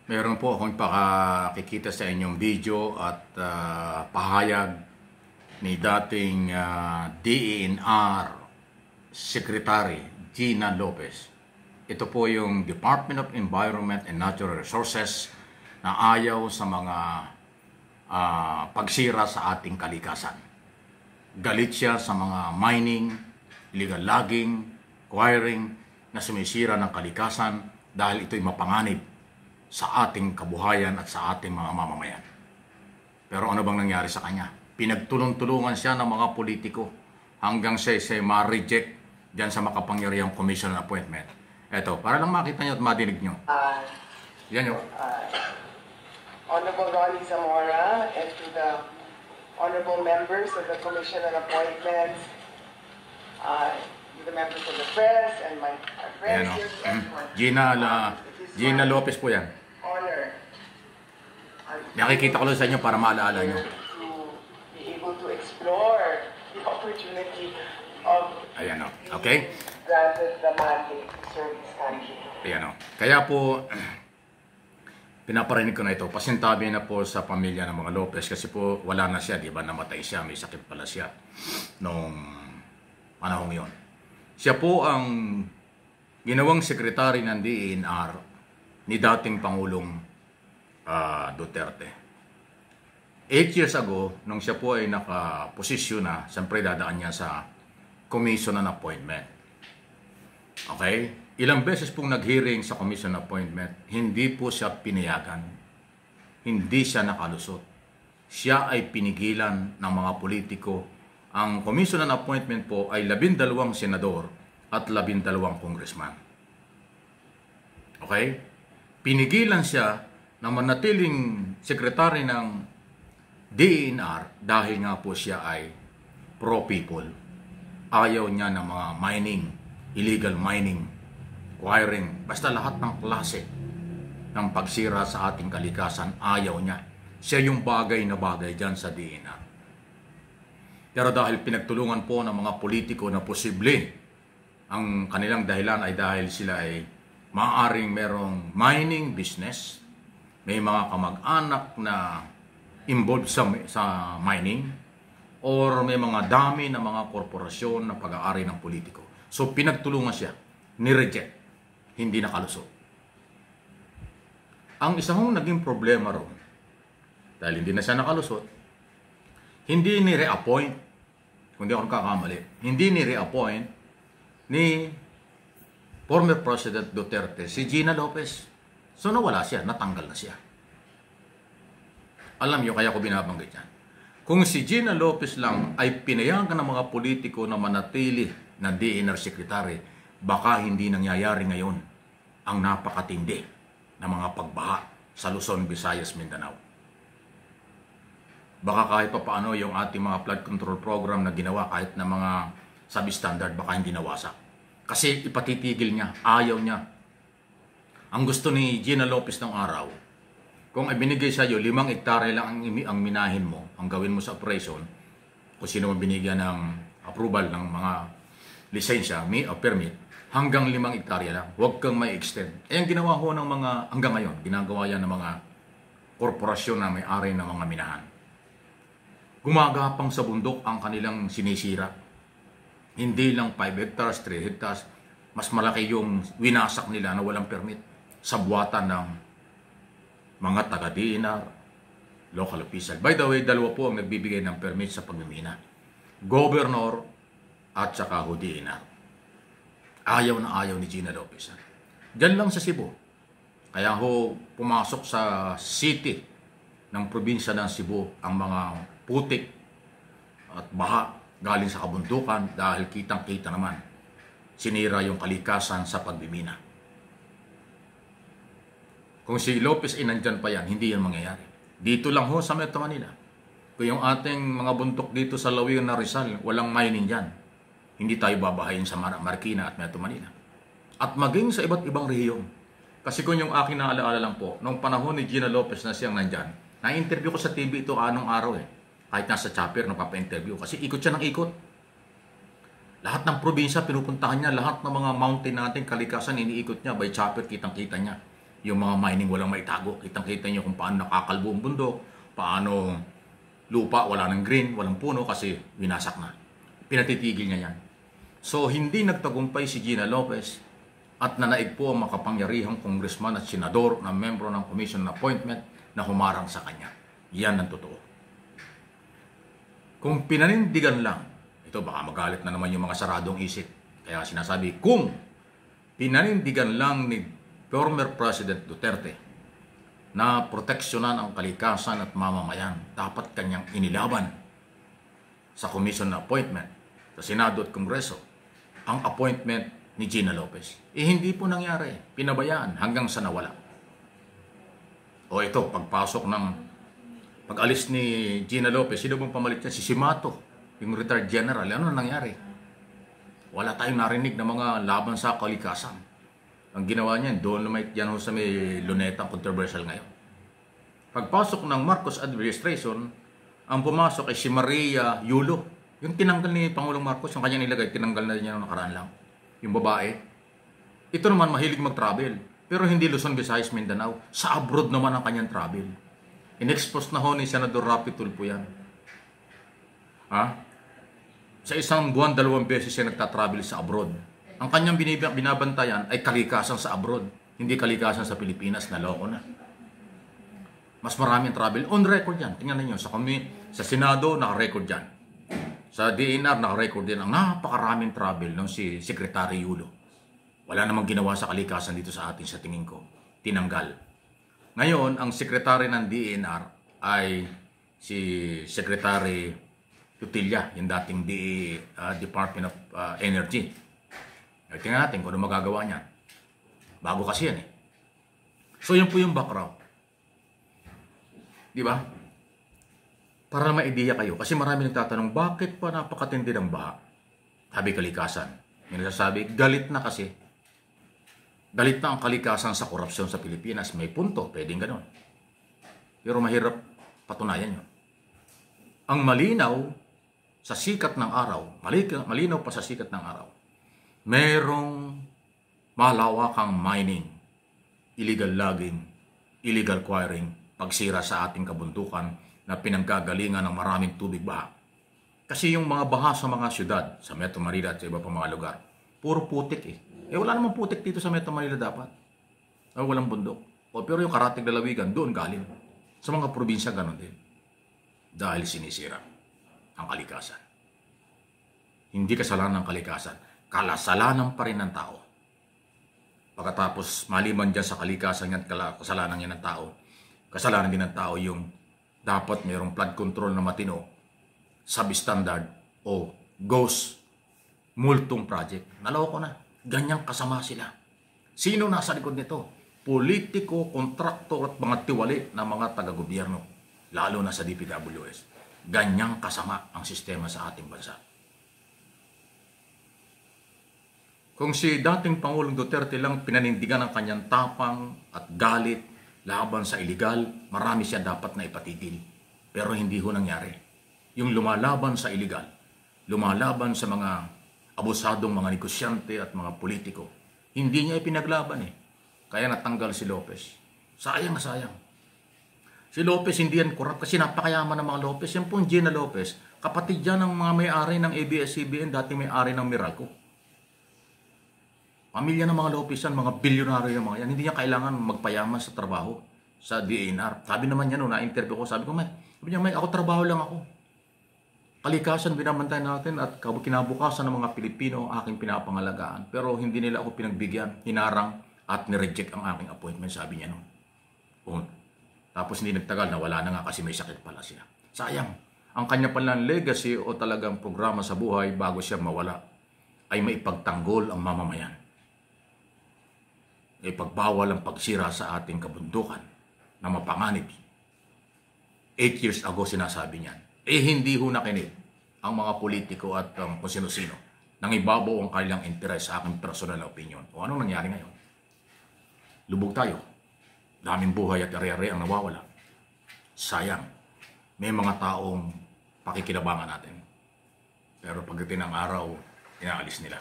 Meron po akong pakikita sa inyong video at pahayag ni dating DENR Secretary Gina Lopez. Ito po yung Department of Environment and Natural Resources na ayaw sa mga pagsira sa ating kalikasan. Galit siya sa mga mining, illegal logging, quarrying na sumisira ng kalikasan dahil ito'y mapanganib sa ating kabuhayan at sa ating mga mamamayan. Pero ano bang nangyari sa kanya? Pinagtulong-tulungan siya ng mga politiko hanggang siya ma-reject dyan sa makapangyarihang commission appointment. Eto, para lang makita nyo at madinig nyo. Yan nyo. Honorable Ronnie Zamora and to the honorable members of the Commission on Appointments, to the members of the press and my friends here. Gina Lopez po yan. Honor. Nakikita ko lang sa inyo para maalaala nyo. To be able to explore the opportunity of Ayan o. Okay? granted the mandate to serve this country. Ayan o. Kaya po, pinaparinig ko na ito. Pasintabi na po sa pamilya ng mga Lopez kasi po wala na siya, di ba? Namatay siya, may sakit pala siya noong panahong yon. Siya po ang ginawang sekretary ng DENR ni dating Pangulong Duterte. 8 years ago, nung siya po ay nakaposisyon na, siyempre dadaan niya sa commission on appointment. Okay? Ilang beses pong nag-hearing sa commission appointment, hindi po siya pinayagan. Hindi siya nakalusot. Siya ay pinigilan ng mga politiko. Ang commission on appointment po ay 12 senador at 12 congressman. Okay? Pinigilan siya na manatiling sekretary ng DENR dahil nga po siya ay pro-people. Ayaw niya ng mga mining, illegal mining, quarrying, basta lahat ng klase ng pagsira sa ating kalikasan, ayaw niya. Siya yung bagay na bagay dyan sa DENR. Pero dahil pinagtulungan po ng mga politiko na posible, ang kanilang dahilan ay dahil sila ay maaaring merong mining business, may mga kamag-anak na involved sa mining, or may mga dami na mga korporasyon na pag-aari ng politiko. So pinagtulungan siya, ni-reject, hindi nakalusot. Ang isang naging problema ron, dahil hindi na siya nakalusot, hindi ni-reappoint, kung di ako nagkakamali, hindi ni-reappoint ni former President Duterte si Gina Lopez. So nawala siya, natanggal na siya. Alam niyo kaya ko binabanggit yan. Kung si Gina Lopez lang ay pinayagan ng mga politiko na manatili na DENR Secretary, baka hindi nangyayari ngayon ang napakatindi na mga pagbaha sa Luzon, Visayas, Mindanao. Baka kahit pa paano yung ating mga flood control program na ginawa kahit na mga substandard, baka hindi nawasak. Kasi ipatitigil niya, ayaw niya. Ang gusto ni Gina Lopez ng araw, kung ibinigay sa iyo 5 hektare lang ang minahin mo, ang gawin mo sa operation, kung sino man binigyan ng approval ng mga lisensya, permit, hanggang 5 hektare lang, huwag kang may extend. Eh, ang ginawa ho ng mga, hanggang ngayon, ginagawa yan ng mga korporasyon na may-ari ng mga minahan. Gumagapang sa bundok ang kanilang sinisira. Hindi lang 5 hectares, 3 hectares, mas malaki yung winasak nila na walang permit sa buwatan ng mga taga-DENR, local official. By the way, 2 po ang nagbibigay ng permit sa pagmimina. Governor at saka DENR. Ayaw na ayaw ni Gina Lopez. Diyan lang sa Cebu. Kaya ho pumasok sa city ng probinsya ng Cebu ang mga putik at baha galing sa kabundukan dahil kitang-kita naman sinira yung kalikasan sa pagmimina. Kung si Lopez ay nandyan pa yan, hindi yan mangyayari. Dito lang ho sa Metro Manila. Kung yung ating mga buntok dito sa Lawigan na Rizal, walang mining dyan. Hindi tayo babahayin sa Marikina at Metro Manila. At maging sa iba't ibang rehiyon. Kasi kung yung aking naalaala lang po, nung panahon ni Gina Lopez na siyang nandyan, na-interview ko sa TV ito anong araw eh. Kahit nasa chopper, napapa-interview. Kasi ikot siya ng ikot. Lahat ng probinsya, pinupuntahan niya. Lahat ng mga mountain natin, kalikasan, iniikot niya. By chopper, kitang-kita niya. Yung mga mining walang maitago. Kitang-kita nyo kung paano nakakalbo ang bundok, paano lupa, wala ng green, walang puno kasi winasak na. Pinatitigil niya yan. So, hindi nagtagumpay si Gina Lopez at nanaig po ang makapangyarihang congressman at senador na membro ng Commission on Appointment na humarang sa kanya. Yan ang totoo. Kung pinanindigan lang, ito baka magalit na naman yung mga saradong isip. Kaya sinasabi, kung pinanindigan lang ni former President Duterte na proteksyonan ang kalikasan at mamamayan, dapat kanyang inilaban sa Commission na appointment sa Senado at Kongreso ang appointment ni Gina Lopez. Hindi po nangyari. Pinabayaan hanggang sa nawala. O ito, pag-alis ni Gina Lopez, sino bang pamalit niya? Si Simato, yung retired general. Ano na nangyari? Wala tayong narinig na mga laban sa kalikasan. Ang ginawa niya, doon lumait yan sa may lunetang controversial ngayon. Pagpasok ng Marcos administration, ang pumasok ay si Maria Yulo. Yung tinanggal ni Pangulong Marcos, yung kanyang nilagay, tinanggal na niya noong nakaraan lang. Yung babae. Ito naman mahilig mag-travel. Pero hindi Luzon, Visayas, Mindanao. Sa abroad naman ang kanyang travel. In-expose na ho ni Senador Rapi Tulfo yan. Sa isang buwan, 2 beses siya nagtatravel sa abroad. Ang kanyang binabantayan ay kalikasan sa abroad, hindi kalikasan sa Pilipinas, naloko na. Mas maraming travel. On record yan. Tingnan ninyo, sa Senado, naka-record yan. Sa DNR, naka-record din ang napakaraming travel ng si Secretary Yulo. Wala namang ginawa sa kalikasan dito sa atin, sa tingin ko. Tinanggal. Ngayon, ang Secretary ng DNR ay si Secretary Tutilla, yung dating Department of Energy. Tingnan natin kung ano magagawa niya. Bago kasi yan eh. So yun po yung background. Di ba? Para ma-ideya kayo. Kasi marami nagtatanong, bakit pa napakatindi ng baha? Sabi kalikasan. May nagsasabi, galit na kasi. Galit na ang kalikasan sa korupsyon sa Pilipinas. May punto, pwedeng ganon. Pero mahirap patunayan yun. Ang malinaw sa sikat ng araw, malinaw pa sa sikat ng araw, merong malawakang mining, illegal logging, illegal quarrying, pagsira sa ating kabundukan na pinanggagalingan ng maraming tubig baha. Kasi yung mga baha sa mga syudad, sa Metro Manila at sa iba pang mga lugar, puro putik eh. Wala namang putik dito sa Metro Manila dapat. Walang bundok. Pero yung Karatig Lalawigan, doon galing. Sa mga probinsya, ganon din. Dahil sinisira ang kalikasan. Hindi kasalanan ng kalikasan. Kasalanan pa rin ng tao. Pagkatapos maliban dyan sa kalikasan at kasalanan niya ng tao, kasalanan din ng tao yung dapat mayroong flood control na matino, substandard o ghost multong project. Naloko na. Ganyang kasama sila. Sino nasa likod nito? Politiko, kontraktor at mga tiwali na mga taga-gobyerno, lalo na sa DPWS. Ganyang kasama ang sistema sa ating bansa. Kung si dating Pangulong Duterte lang pinanindigan ang kanyang tapang at galit laban sa iligal, marami siya dapat na ipatigil. Pero hindi ho nangyari. Yung lumalaban sa iligal, lumalaban sa mga abusadong mga negosyante at mga politiko, hindi niya ipinaglaban eh. Kaya natanggal si Lopez. Sayang na sayang. Si Lopez hindi yan korap kasi napakayaman ng mga Lopez. Yan po ang Gina Lopez. Kapatid yan ng mga may-ari ng ABS-CBN, dating may-ari ng Meralco. Pamilya ng mga Lopez yan, mga bilyonaryo yung mga yan. Hindi niya kailangan magpayaman sa trabaho sa DNR. Sabi naman niya noon, na-interview ko, sabi ko, Mike, ako trabaho lang ako. Kalikasan binabantay natin at kinabukasan ng mga Pilipino aking pinapangalagaan. Pero hindi nila ako pinagbigyan, hinarang at nireject ang aking appointment, sabi niya noon. Tapos hindi nagtagal, nawala na nga kasi may sakit pala siya. Sayang, ang kanya palang legacy o talagang programa sa buhay bago siya mawala ay maipagtanggol ang mamamayan. Ipagbawal ang pagsira sa ating kabundukan na mapanganib. 8 years ago sinasabi niyan. Hindi ho nakinig ang mga politiko at kung sino-sino nang ibabaw ang kanilang interes sa aking personal na opinion. O anong nangyari ngayon? Lubog tayo. Daming buhay at are-are ang nawawala. Sayang. May mga taong pakikinabangan natin. Pero pagdating ng araw, inaalis nila.